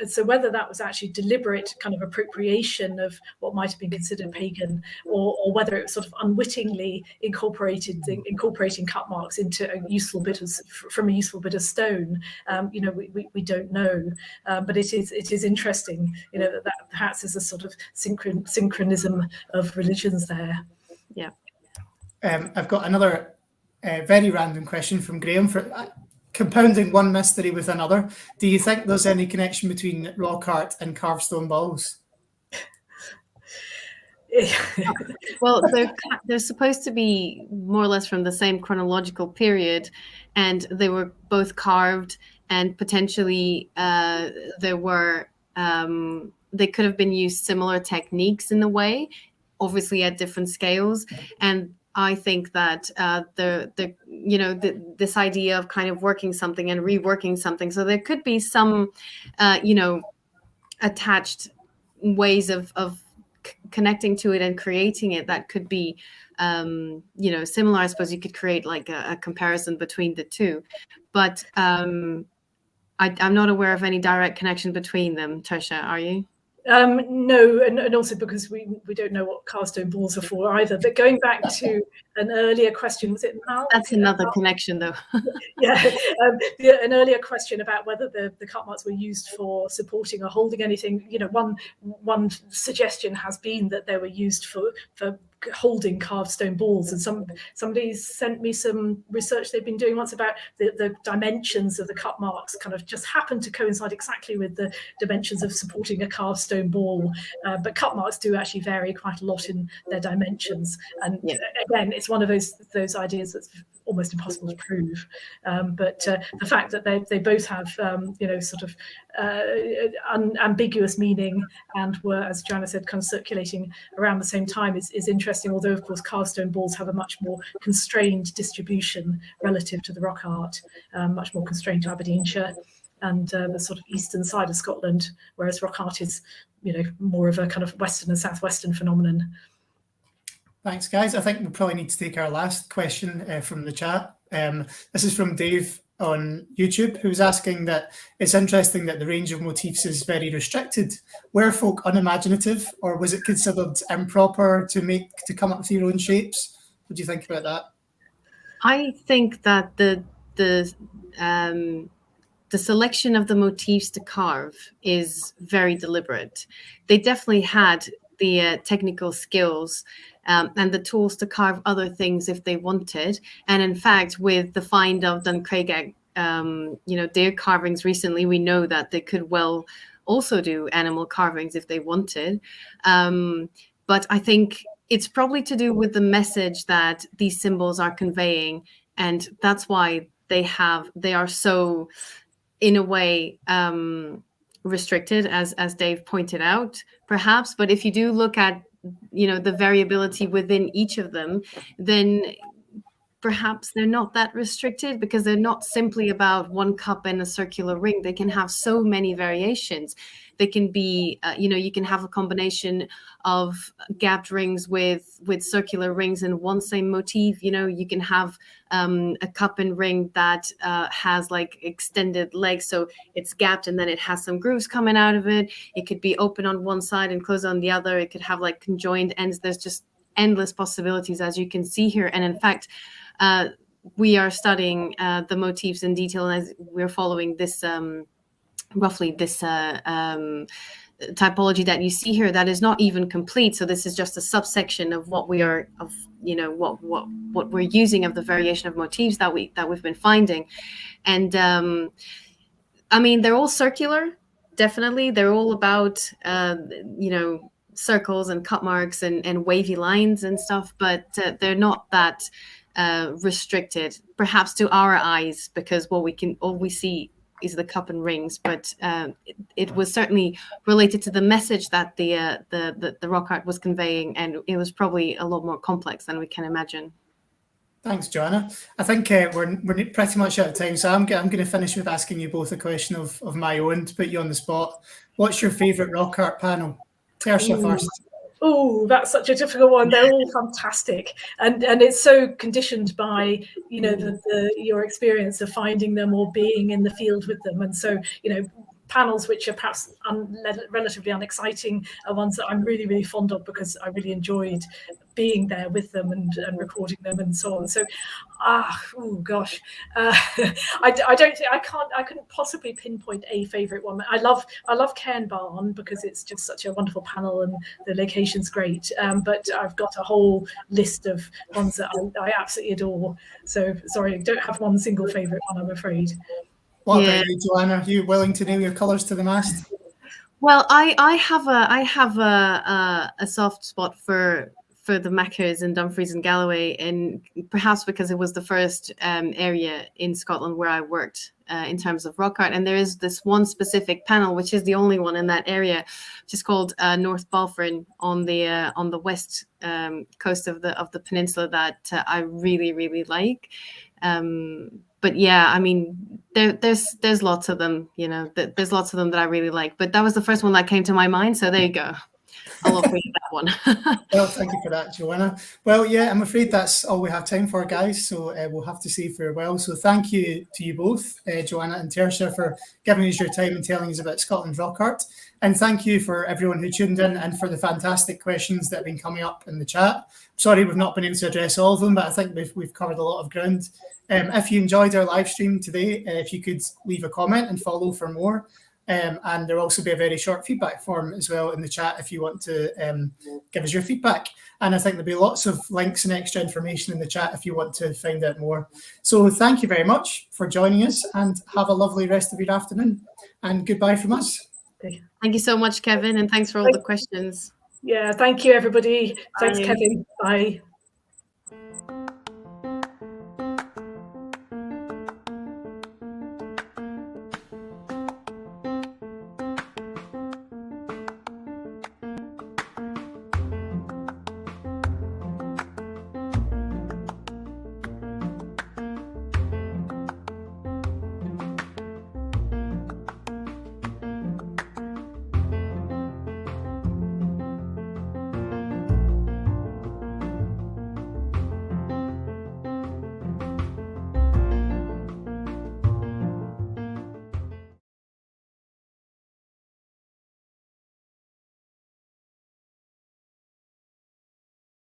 So whether that was actually deliberate kind of appropriation of what might have been considered pagan, or whether it was sort of unwittingly incorporating cup marks into a useful bit of stone, we don't know. But it is interesting, that perhaps is a sort of synchronism of religions there.
Yeah.
I've got another very random question from Graham for compounding one mystery with another. Do you think there's any connection between rock art and carved stone balls?
Well, they're supposed to be more or less from the same chronological period, and they were both carved, and potentially they could have been used similar techniques in a way, obviously at different scales. And I think that this idea of kind of working something and reworking something, so there could be some attached ways of connecting to it and creating it that could be similar. I suppose you could create like a comparison between the two, but I'm not aware of any direct connection between them. Tertia, are you?
No, and also because we don't know what carved stone balls are for either. But going back to an earlier question, was it Mal?
That's another connection, though.
Yeah, an earlier question about whether the cup marks were used for supporting or holding anything. One suggestion has been that they were used for holding carved stone balls, and somebody sent me some research they've been doing once about the dimensions of the cup marks kind of just happened to coincide exactly with the dimensions of supporting a carved stone ball, but cup marks do actually vary quite a lot in their dimensions, and again it's one of those ideas that's almost impossible to prove, but the fact that they both have sort of ambiguous meaning and were, as Joanna said, kind of circulating around the same time is interesting, although of course carved stone balls have a much more constrained distribution relative to the rock art, much more constrained to Aberdeenshire and the sort of eastern side of Scotland, whereas rock art is more of a kind of western and southwestern phenomenon.
Thanks, guys. I think we probably need to take our last question from the chat. This is from Dave on YouTube, who's asking that it's interesting that the range of motifs is very restricted. Were folk unimaginative, or was it considered improper to come up with your own shapes? What do you think about that?
I think that the selection of the motifs to carve is very deliberate. They definitely had the technical skills and the tools to carve other things if they wanted. And in fact, with the find of Duncraigag, deer carvings recently, we know that they could well also do animal carvings if they wanted. But I think it's probably to do with the message that these symbols are conveying, and that's why they are so, in a way, restricted, as Dave pointed out, perhaps. But if you do look at the variability within each of them, then perhaps they're not that restricted, because they're not simply about one cup and a circular ring. They can have so many variations. They can be, you can have a combination of gapped rings with circular rings in one same motif. You can have a cup and ring that has like extended legs, so it's gapped and then it has some grooves coming out of it. It could be open on one side and closed on the other. It could have like conjoined ends. There's just endless possibilities, as you can see here. And in fact, we are studying the motifs in detail, and as we're following this roughly this typology that you see here, that is not even complete. So this is just a subsection of what we are what we're using of the variation of motifs that we've been finding. And I mean, they're all circular, definitely. They're all about circles and cut marks and wavy lines and stuff, but they're not that restricted, perhaps to our eyes, because all we see is the cup and rings. But it was certainly related to the message that the rock art was conveying, and it was probably a lot more complex than we can imagine.
Thanks, Joanna. I think we're pretty much out of time, so I'm going to finish with asking you both a question of my own to put you on the spot. What's your favourite rock art panel? Tertia first.
Oh, that's such a difficult one. They're all fantastic, and it's so conditioned by your experience of finding them or being in the field with them. And so panels which are perhaps relatively unexciting are ones that I'm really, really fond of, because I really enjoyed being there with them and recording them and so on. So I couldn't possibly pinpoint a favorite one. I love Cairn Barn because it's just such a wonderful panel and the location's great, but I've got a whole list of ones that I absolutely adore. So sorry, I don't have one single favorite one, I'm afraid.
What about you, Joanna? Are you willing to nail your colours to the mast?
Well, I have a soft spot for the Mackers and Dumfries and Galloway, and perhaps because it was the first area in Scotland where I worked in terms of rock art. And there is this one specific panel, which is the only one in that area, which is called North Balfron on the west coast of the peninsula, that I really, really like. But yeah, I mean, there's lots of them, there's lots of them that I really like. But that was the first one that came to my mind. So there you go. I'll offer you that one.
Well, thank you for that, Joanna. Well, yeah, I'm afraid that's all we have time for, guys. So we'll have to say farewell. So thank you to you both, Joanna and Tertia, for giving us your time and telling us about Scotland's rock art. And thank you for everyone who tuned in and for the fantastic questions that have been coming up in the chat. Sorry we've not been able to address all of them, but I think we've covered a lot of ground. If you enjoyed our live stream today, if you could leave a comment and follow for more. And there'll also be a very short feedback form as well in the chat if you want to give us your feedback. And I think there'll be lots of links and extra information in the chat if you want to find out more. So thank you very much for joining us, and have a lovely rest of your afternoon. And goodbye from us.
Thank you so much, Kevin, and thanks for all the questions.
Yeah, thank you, everybody. Thanks, Kevin. Bye.